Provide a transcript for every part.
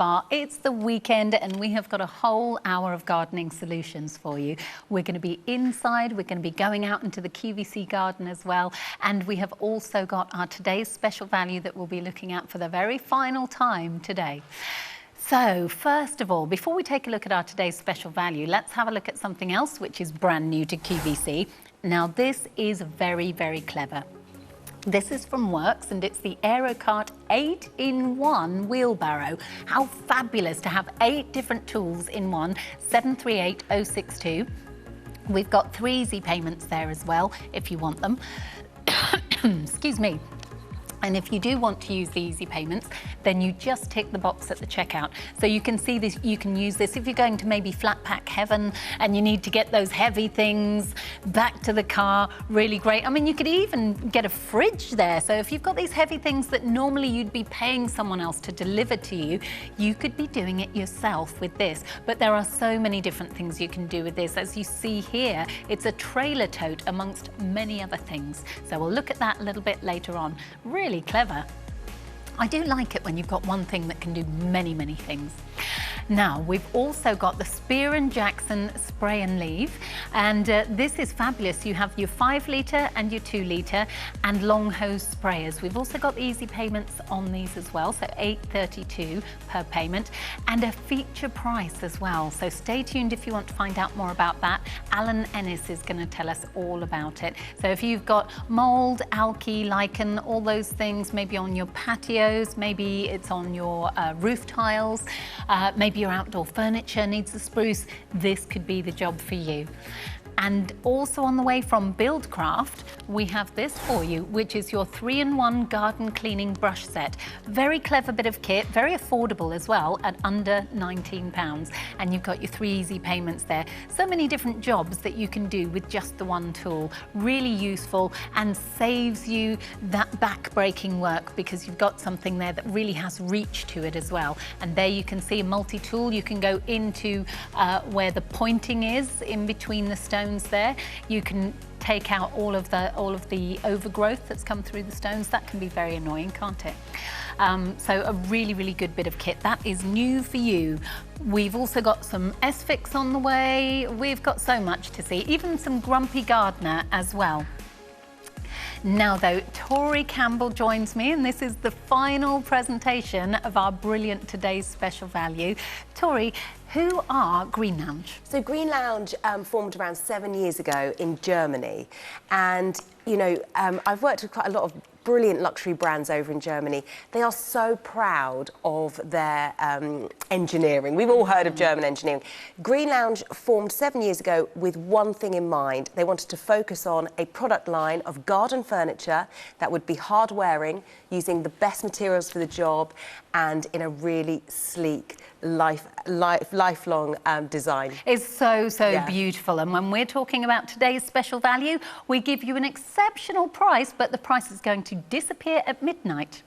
bar. It's the weekend and we have got a whole hour of gardening solutions for you. We're going to be inside, we're going to be going out into the QVC garden as well, and we have also got our today's special value that we'll be looking at for the very final time today. So first of all, before we take a look at our today's special value, let's have a look at something else which is brand new to QVC. Now this is very, very clever. This is from Works and it's the AeroCart 8-in-1 wheelbarrow. How fabulous to have 8 different tools in one. 738062. We've got 3 easy payments there as well if you want them. Excuse me. And if you do want to use the easy payments, then you just tick the box at the checkout. So you can see this, you can use this if you're going to maybe flat pack heaven and you need to get those heavy things back to the car, really great. I mean, you could even get a fridge there. So if you've got these heavy things that normally you'd be paying someone else to deliver to you, you could be doing it yourself with this. But there are so many different things you can do with this. As you see here, it's a trailer tote amongst many other things. So we'll look at that a little bit later on. Really clever. I do like it when you've got one thing that can do many, many things. Now, we've also got the Spear & Jackson spray and leave, and this is fabulous. You have your 5 litre and your 2 litre and long hose sprayers. We've also got the easy payments on these as well, so $8.32 per payment, and a feature price as well. So stay tuned if you want to find out more about that. Alan Ennis is going to tell us all about it. So if you've got mould, algae, lichen, all those things, maybe on your patios, maybe it's on your roof tiles, maybe your outdoor furniture needs a spruce, this could be the job for you. And also on the way from Buildcraft, we have this for you, which is your 3-in-1 garden cleaning brush set. Very clever bit of kit, very affordable as well, at under £19. And you've got your 3 easy payments there. So many different jobs that you can do with just the one tool. Really useful and saves you that back-breaking work because you've got something there that really has reach to it as well. And there you can see a multi-tool. You can go into where the pointing is in between the stones there. You can take out all of the overgrowth that's come through the stones. That can be very annoying, can't it? So a really, really good bit of kit. That is new for you. We've also got some S-Fix on the way. We've got so much to see, even some Grumpy Gardener as well. Now though, Tori Campbell joins me and this is the final presentation of our brilliant today's special value. Tori, who are Green Lounge? So Green Lounge formed around 7 years ago in Germany, and you know, I've worked with quite a lot of brilliant luxury brands over in Germany. They are so proud of their engineering. We've all heard of German engineering. Green Lounge formed 7 years ago with one thing in mind. They wanted to focus on a product line of garden furniture that would be hard wearing, using the best materials for the job, and in a really sleek, lifelong design. It's so beautiful, and when we're talking about today's special value, we give you an exceptional price, but the price is going to disappear at midnight.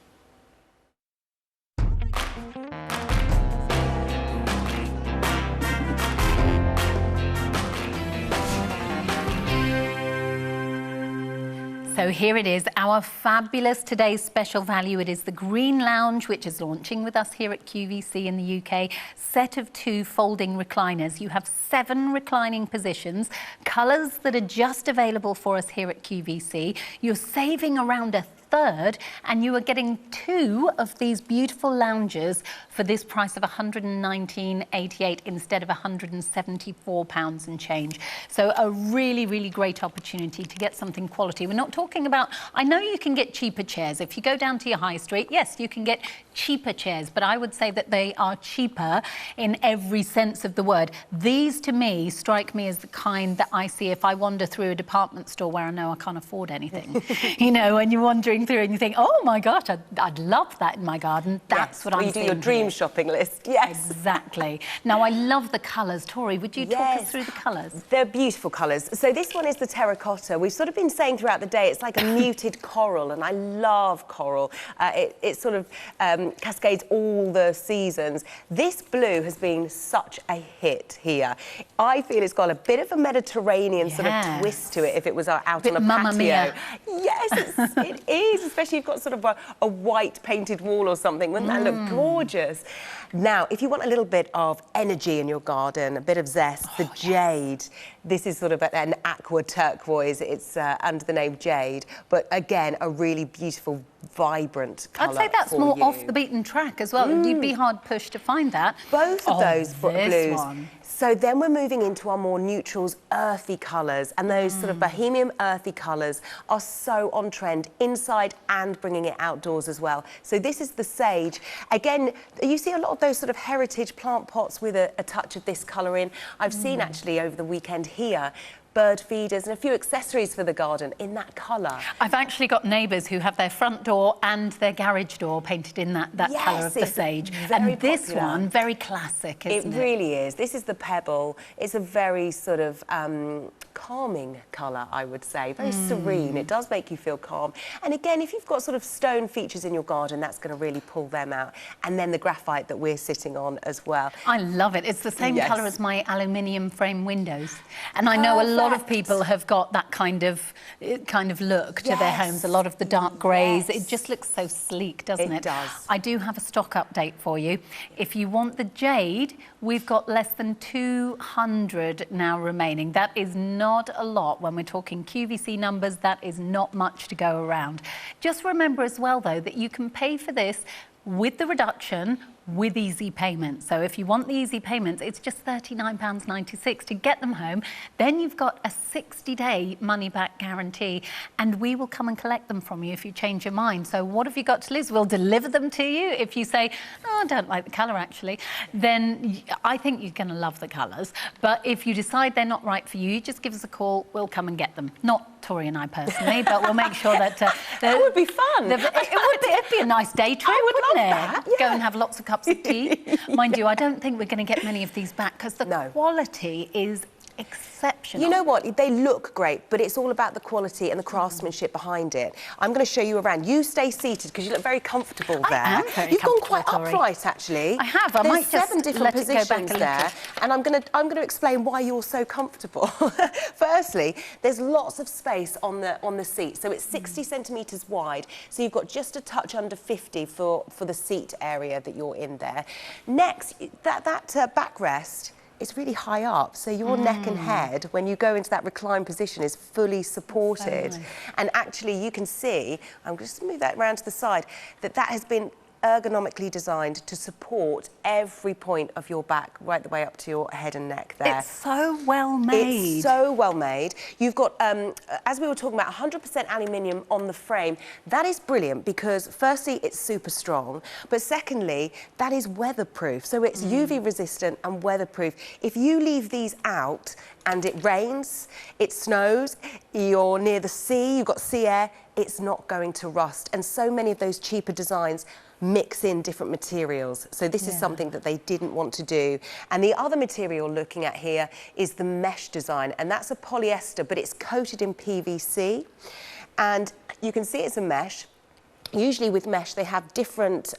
So here it is, our fabulous today's special value. It is the Green Lounge, which is launching with us here at QVC in the UK. Set of 2 folding recliners. You have 7 reclining positions, colours that are just available for us here at QVC. You're saving around a third, and you are getting 2 of these beautiful lounges for this price of £119.88 instead of £174 and change. So a really, really great opportunity to get something quality. We're not talking about, I know you can get cheaper chairs. If you go down to your high street, yes, you can get cheaper chairs, but I would say that they are cheaper in every sense of the word. These, to me, strike me as the kind that I see if I wander through a department store where I know I can't afford anything. You know, and you're wandering through and you think, oh my gosh, I'd love that in my garden. That's what I'm seeing. You do your dream shopping list. Yes. Exactly. Now, I love the colours. Tori, would you talk us through the colours? They're beautiful colours. So this one is the terracotta. We've sort of been saying throughout the day, it's like a muted coral, and I love coral. It sort of cascades all the seasons. This blue has been such a hit here. I feel it's got a bit of a Mediterranean sort of twist to it if it was out on a patio. Mamma Mia. Yes, it is. is, especially if you've got sort of a white painted wall or something. Wouldn't that look gorgeous? Now, if you want a little bit of energy in your garden, a bit of zest, the jade. This is sort of an aqua turquoise. It's under the name Jade, but again, a really beautiful, vibrant colour. I'd say that's more off the beaten track as well. You'd be hard pushed to find that. Both of those blues. One. So then we're moving into our more neutrals, earthy colours, and those sort of bohemian earthy colours are so on trend inside and bringing it outdoors as well. So this is the sage. Again, you see a lot of those sort of heritage plant pots with a touch of this colour in. I've seen actually over the weekend here bird feeders and a few accessories for the garden in that colour. I've actually got neighbours who have their front door and their garage door painted in that colour of the sage. And this one, very classic, isn't it? It really is. This is the pebble. It's a very sort of calming colour, I would say. Very serene. It does make you feel calm. And again, if you've got sort of stone features in your garden, that's going to really pull them out. And then the graphite that we're sitting on as well. I love it. It's the same colour as my aluminium frame windows. And I know a lot of people have got that kind of look to their homes. A lot of the dark greys. It just looks so sleek, doesn't it? It does. I do have a stock update for you. If you want the jade, we've got less than 200 now remaining. That is not a lot when we're talking QVC numbers. That is not much to go around. Just remember as well, though, that you can pay for this with the reduction with easy payments. So if you want the easy payments, it's just £39.96 to get them home. Then you've got a 60-day money-back guarantee, and we will come and collect them from you if you change your mind. So what have you got to lose? We'll deliver them to you. If you say, oh, I don't like the colour, actually, then I think you're going to love the colours. But if you decide they're not right for you, just give us a call. We'll come and get them. Not Tori and I personally, but we'll make sure that... that would be fun. It'd be a nice day trip, wouldn't it? That, yeah. Go and have lots of cups of tea. Mind you, I don't think we're going to get many of these back because the quality is exceptional. You know what? They look great, but it's all about the quality and the craftsmanship behind it. I'm going to show you around. You stay seated because you look very comfortable there. I am very You've gone comfortable, quite Tori. upright, actually. I have. There's might just 7 different positions there, and I'm going to explain why you're so comfortable. Firstly, there's lots of space on the seat, so it's 60 centimetres wide. So you've got just a touch under 50 for the seat area that you're in there. Next, that backrest. It's really high up, so your neck and head, when you go into that reclined position, is fully supported. So nice. And actually, you can see, I'm just going to move that around to the side, that has been ergonomically designed to support every point of your back, right the way up to your head and neck there. It's so well made. It's so well made. You've got, as we were talking about, 100% aluminium on the frame. That is brilliant because, firstly, it's super strong, but secondly, that is weatherproof. So it's UV resistant and weatherproof. If you leave these out and it rains, it snows, you're near the sea, you've got sea air, it's not going to rust. And so many of those cheaper designs mix in different materials. So this is something that they didn't want to do. And the other material looking at here is the mesh design, and that's a polyester, but it's coated in PVC. And you can see it's a mesh. Usually with mesh, they have different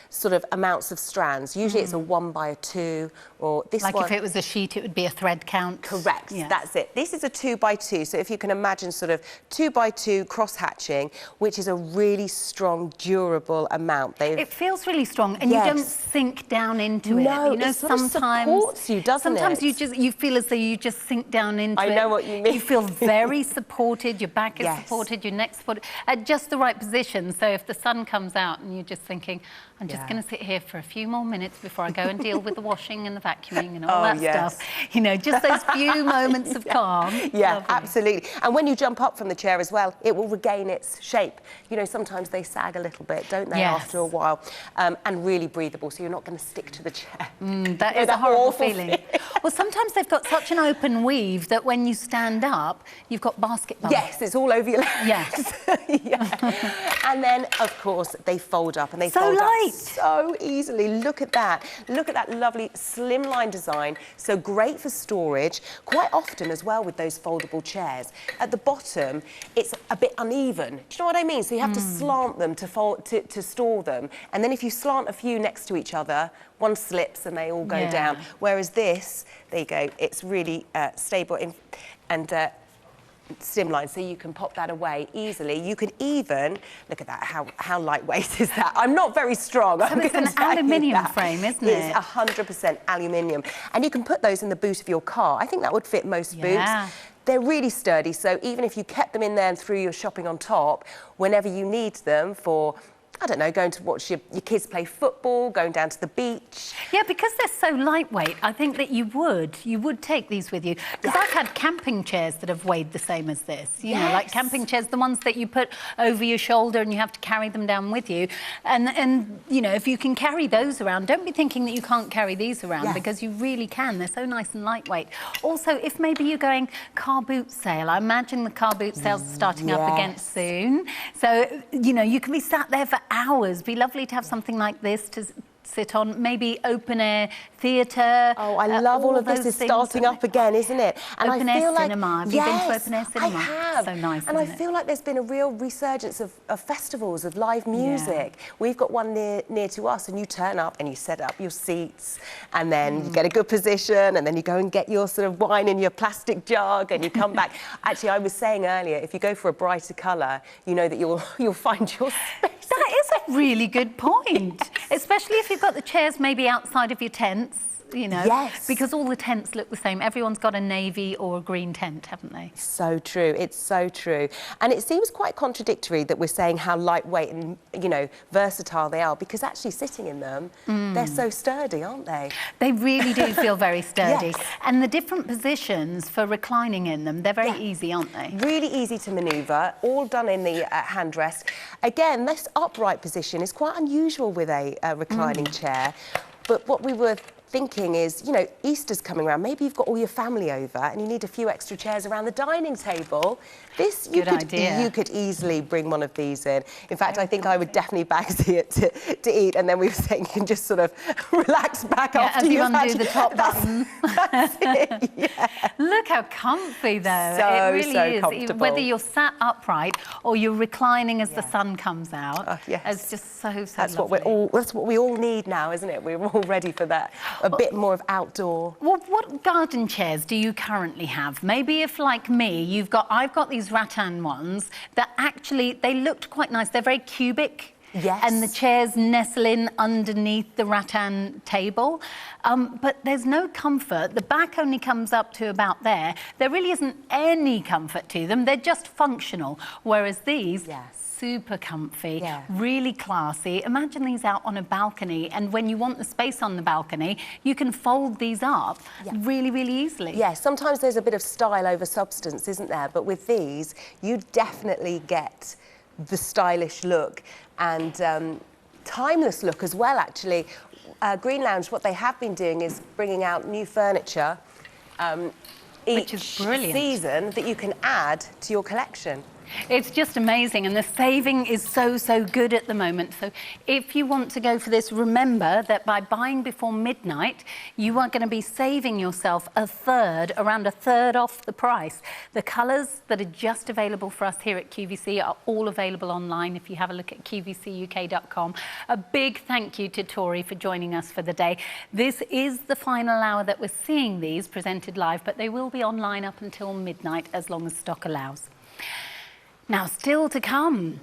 sort of amounts of strands. Usually it's a 1 by a 2, or this like one... if it was a sheet, it would be a thread count. Correct, Yeah. That's it. This is a 2 by 2, so if you can imagine sort of 2 by 2 cross-hatching, which is a really strong, durable amount. It feels really strong, and you don't sink down into it. No, you know, it sort of sometimes supports you, doesn't sometimes it? you feel as though you just sink down into it. I know what you mean. You feel very supported. Your back is supported. Your neck's supported at just the right position. So if the sun comes out and you're just thinking, I'm just going to sit here for a few more minutes before I go and deal with the washing and the vacuuming and all that stuff. You know, just those few moments of calm. Yeah, Lovely. absolutely. And when you jump up from the chair as well, it will regain its shape. You know, sometimes they sag a little bit, don't they, after a while? And really breathable, so you're not going to stick to the chair. That is a horrible feeling. Well, sometimes they've got such an open weave that when you stand up, you've got basket bum. Yes, it's all over your legs. Yes. And then, of course, they fold up, and they fold up so easily. Look at that. Look at that lovely slimline design. So great for storage. Quite often as well with those foldable chairs. At the bottom, it's a bit uneven. Do you know what I mean? So you have to slant them to store them. And then if you slant a few next to each other, one slips and they all go down. Whereas this, there you go, it's really stable. stem line, so you can pop that away easily. You could even, look at that, how lightweight is that? I'm not very strong. So it's an aluminium frame, isn't it? It's 100% aluminium. And you can put those in the boot of your car. I think that would fit most boots. They're really sturdy, so even if you kept them in there and threw your shopping on top, whenever you need them for, I don't know, going to watch your kids play football, going down to the beach. Yeah, because they're so lightweight, I think that you would take these with you. Because I've had camping chairs that have weighed the same as this. You know, like camping chairs, the ones that you put over your shoulder and you have to carry them down with you. And you know, if you can carry those around, don't be thinking that you can't carry these around, because you really can. They're so nice and lightweight. Also, if maybe you're going car boot sale, I imagine the car boot sales are starting up again soon. So, you know, you can be sat there for hours. Be lovely to have something like this to sit on, maybe open air theatre. Oh, I love all of this is starting up again, isn't it? And open air cinema. Have you been to open air cinema? I have. So nice. And I feel like there's been a real resurgence of festivals, of live music. We've got one near to us, and you turn up and you set up your seats, and then you get a good position, and then you go and get your sort of wine in your plastic jug, and you come back. Actually, I was saying earlier, if you go for a brighter colour, you know that you'll find your space. That is a really good point, especially if you've got the chairs maybe outside of your tents, you know, because all the tents look the same. Everyone's got a navy or a green tent, haven't they? So true. It's so true. And it seems quite contradictory that we're saying how lightweight and, you know, versatile they are, because actually sitting in them, they're so sturdy, aren't they? They really do feel very sturdy. And the different positions for reclining in them, they're very easy, aren't they? Really easy to manoeuvre, all done in the handrest. Again, this upright position is quite unusual with a reclining chair. But what we were thinking is, you know, Easter's coming around. Maybe you've got all your family over and you need a few extra chairs around the dining table. This, you could easily bring one of these in. In fact, I think I would definitely bagsy it to eat, and then we were saying you can just sort of relax back after you undo the top button. That's it, Look how comfy, though. So, it really is. comfortable. Whether you're sat upright or you're reclining as the sun comes out, it's just so lovely. That's what we all need now, isn't it? We're all ready for that. A bit more of outdoor. Well, what garden chairs do you currently have? Maybe if, like me, I've got these rattan ones that actually, they looked quite nice. They're very cubic. And the chairs nestle in underneath the rattan table. But there's no comfort. The back only comes up to about there. There really isn't any comfort to them. They're just functional. Whereas these, super comfy, really classy. Imagine these out on a balcony, and when you want the space on the balcony, you can fold these up really, really easily. Sometimes there's a bit of style over substance, isn't there? But with these, you definitely get the stylish look and timeless look as well, actually. Green Lounge, what they have been doing is bringing out new furniture each season that you can add to your collection. It's just amazing, and the saving is so good at the moment. So if you want to go for this, remember that by buying before midnight, you are going to be saving yourself around a third off the price. The colours that are just available for us here at QVC are all available online if you have a look at qvcuk.com. A big thank you to Tori for joining us for the day. This is the final hour that we're seeing these presented live, but they will be online up until midnight as long as stock allows. Now, still to come,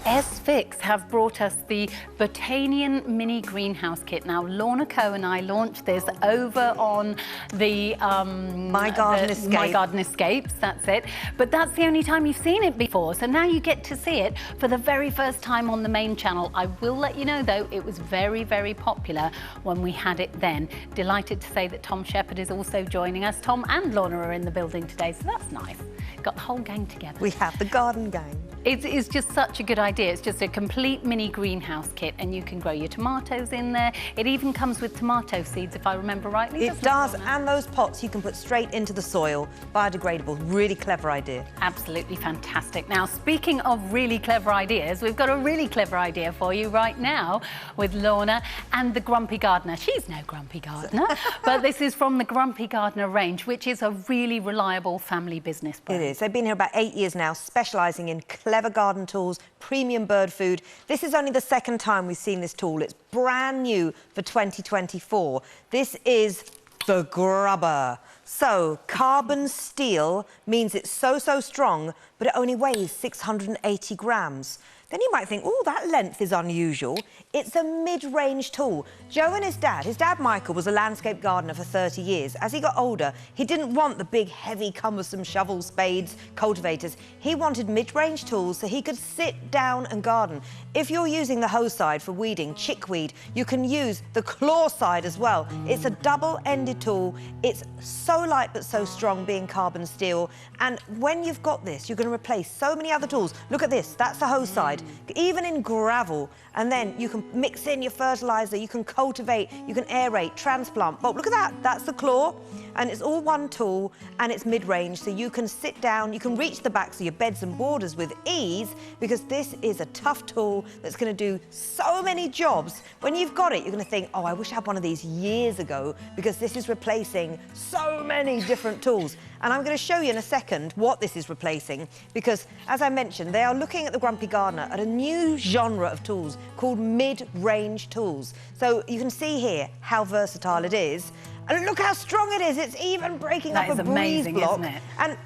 S-Fix have brought us the Botanian Mini Greenhouse Kit. Now, Lorna Coe and I launched this over on the My Garden Escapes, that's it. But that's the only time you've seen it before. So now you get to see it for the very first time on the main channel. I will let you know, though, it was very, very popular when we had it then. Delighted to say that Tom Shepherd is also joining us. Tom and Lorna are in the building today, so that's nice. Got the whole gang together. We have the garden gang. It's just such a good idea. It's just a complete mini greenhouse kit, and you can grow your tomatoes in there. It even comes with tomato seeds, if I remember rightly. It does, and those pots you can put straight into the soil, biodegradable. Really clever idea. Absolutely fantastic. Now, speaking of really clever ideas, we've got a really clever idea for you right now with Lorna and the Grumpy Gardener. She's no Grumpy Gardener, but this is from the Grumpy Gardener range, which is a really reliable family business brand. It is. They've been here about 8 years now, specialising in clever garden tools, premium bird food. This is only the second time we've seen this tool. It's brand new for 2024. This is the Grubber. So, carbon steel means it's so strong, but it only weighs 680 grams. Then you might think, oh, that length is unusual. It's a mid-range tool. Joe and his dad Michael, was a landscape gardener for 30 years. As he got older, he didn't want the big, heavy, cumbersome shovels, spades, cultivators. He wanted mid-range tools so he could sit down and garden. If you're using the hoe side for weeding, chickweed, you can use the claw side as well. It's a double-ended tool. It's so light but so strong, being carbon steel. And when you've got this, you're going to replace so many other tools. Look at this, that's the hoe side. Even in gravel, and then you can mix in your fertilizer, you can cultivate, you can aerate, transplant. But look at that, that's the claw, and it's all one tool, and it's mid-range, so you can sit down, you can reach the backs of your beds and borders with ease, because this is a tough tool that's going to do so many jobs. When you've got it, you're going to think, oh, I wish I had one of these years ago, because this is replacing so many different tools. And I'm going to show you in a second what this is replacing, because, as I mentioned, they are looking at the Grumpy Gardener at a new genre of tools called mid-range tools. So you can see here how versatile it is. And look how strong it is. It's even breaking up a breeze block. Isn't it? And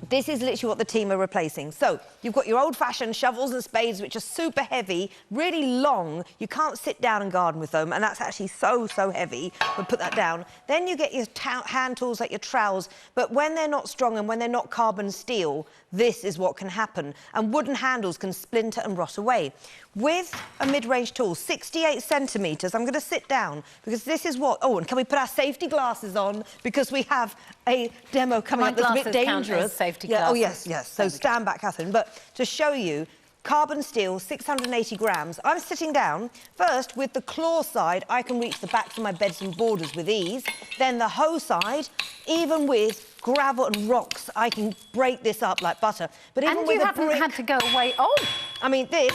this is literally what the team are replacing. So you've got your old-fashioned shovels and spades, which are super heavy, really long. You can't sit down and garden with them, and that's actually so heavy. We'll put that down. Then you get your hand tools like your trowels, but when they're not strong and when they're not carbon steel, this is what can happen. And wooden handles can splinter and rot away. With a mid-range tool, 68 centimetres, I'm going to sit down, because this is what... Oh, and can we put our safety glasses on? Because we have a demo coming up that's a bit dangerous. Safety yeah, glasses. Oh, yes. So stand back, Catherine. But to show you, carbon steel, 680 grams. I'm sitting down. First, with the claw side, I can reach the backs of my beds and borders with ease. Then the hoe side, even with gravel and rocks, I can break this up like butter. But even and with you haven't had to go away. Oh! I mean, this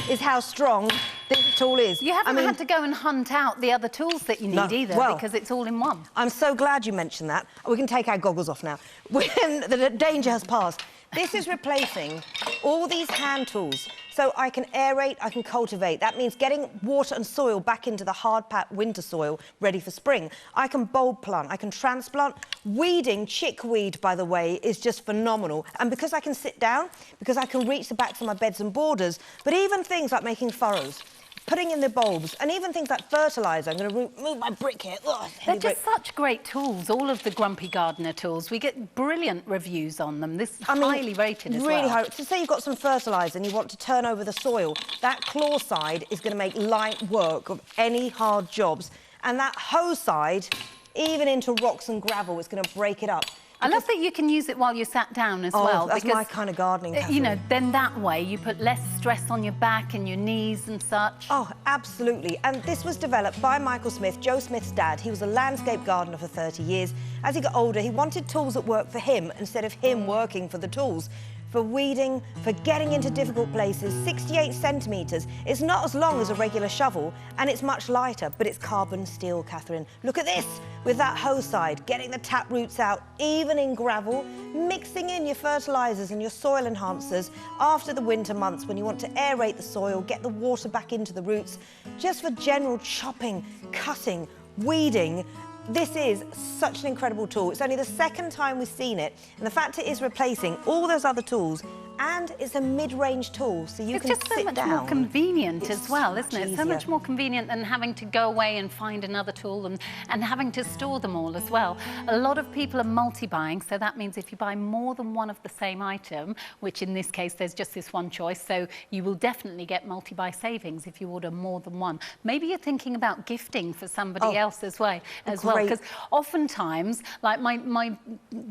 is how strong this tool is. You haven't had to go and hunt out the other tools that you need either, well, because it's all in one. I'm so glad you mentioned that. We can take our goggles off now. When the danger has passed. This is replacing all these hand tools. So I can aerate, I can cultivate. That means getting water and soil back into the hard-packed winter soil ready for spring. I can bulb plant, I can transplant. Weeding, chickweed, by the way, is just phenomenal. And because I can sit down, because I can reach the backs of my beds and borders, but even things like making furrows, putting in the bulbs, and even things like fertiliser. I'm going to move my brick here. Ugh, They're just such great tools, all of the Grumpy Gardener tools. We get brilliant reviews on them. This is highly rated as well. Really high. So say you've got some fertiliser and you want to turn over the soil, that claw side is going to make light work of any hard jobs. And that hoe side, even into rocks and gravel, it's going to break it up. I love that you can use it while you're sat down as well. That's because, my kind of gardening, Catherine. You know, then that way you put less stress on your back and your knees and such. Oh, absolutely. And this was developed by Michael Smith, Joe Smith's dad. He was a landscape gardener for 30 years. As he got older, he wanted tools that worked for him instead of him working for the tools. For weeding, for getting into difficult places, 68 centimetres. It's not as long as a regular shovel, and it's much lighter, but it's carbon steel, Catherine. Look at this, with that hoe side, getting the tap roots out, even in gravel, mixing in your fertilisers and your soil enhancers after the winter months when you want to aerate the soil, get the water back into the roots, just for general chopping, cutting, weeding. This is such an incredible tool. It's only the second time we've seen it, and the fact it is replacing all those other tools, and it's a mid-range tool, so you can sit down. It's just so much more convenient as well, isn't it? Easier. So much more convenient than having to go away and find another tool and having to store them all as well. A lot of people are multi-buying, so that means if you buy more than one of the same item, which in this case there's just this one choice, so you will definitely get multi-buy savings if you order more than one. Maybe you're thinking about gifting for somebody else as well, because oftentimes, like my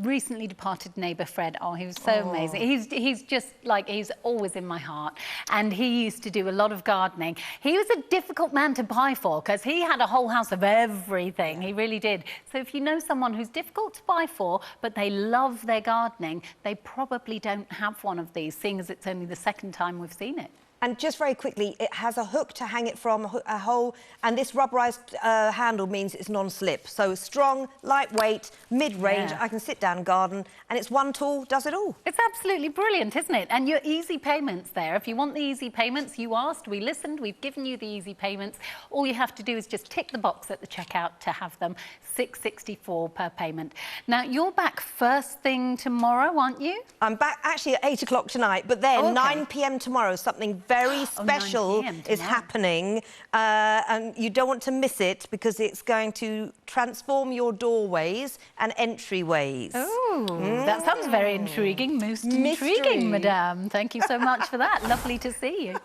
recently departed neighbour Fred, he was so amazing. He's just like, he's always in my heart, and he used to do a lot of gardening. He was a difficult man to buy for because he had a whole house of everything. He really did. So if you know someone who's difficult to buy for, but they love their gardening, they probably don't have one of these, seeing as it's only the second time we've seen it. And just very quickly, it has a hook to hang it from, a hole, and this rubberized handle means it's non-slip. So strong, lightweight, mid-range. Yeah. I can sit down and garden, and it's one tool, does it all. It's absolutely brilliant, isn't it? And your easy payments there. If you want the easy payments, you asked, we listened, we've given you the easy payments. All you have to do is just tick the box at the checkout to have them. $6.64 per payment. Now, you're back first thing tomorrow, aren't you? I'm back actually at 8 o'clock tonight, but then 9 p.m. tomorrow, something very special 9 p.m. is happening, and you don't want to miss it because it's going to transform your doorways and entryways. Oh, that sounds very intriguing. Most Mystery. intriguing, Madame. Thank you so much for that. Lovely to see you.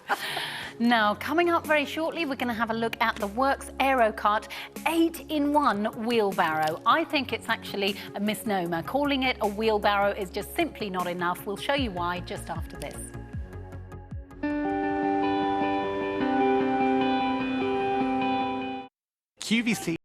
Now, coming up very shortly, we're going to have a look at the Works AeroCart 8-in-1 wheelbarrow. I think it's actually a misnomer. Calling it a wheelbarrow is just simply not enough. We'll show you why just after this. QVC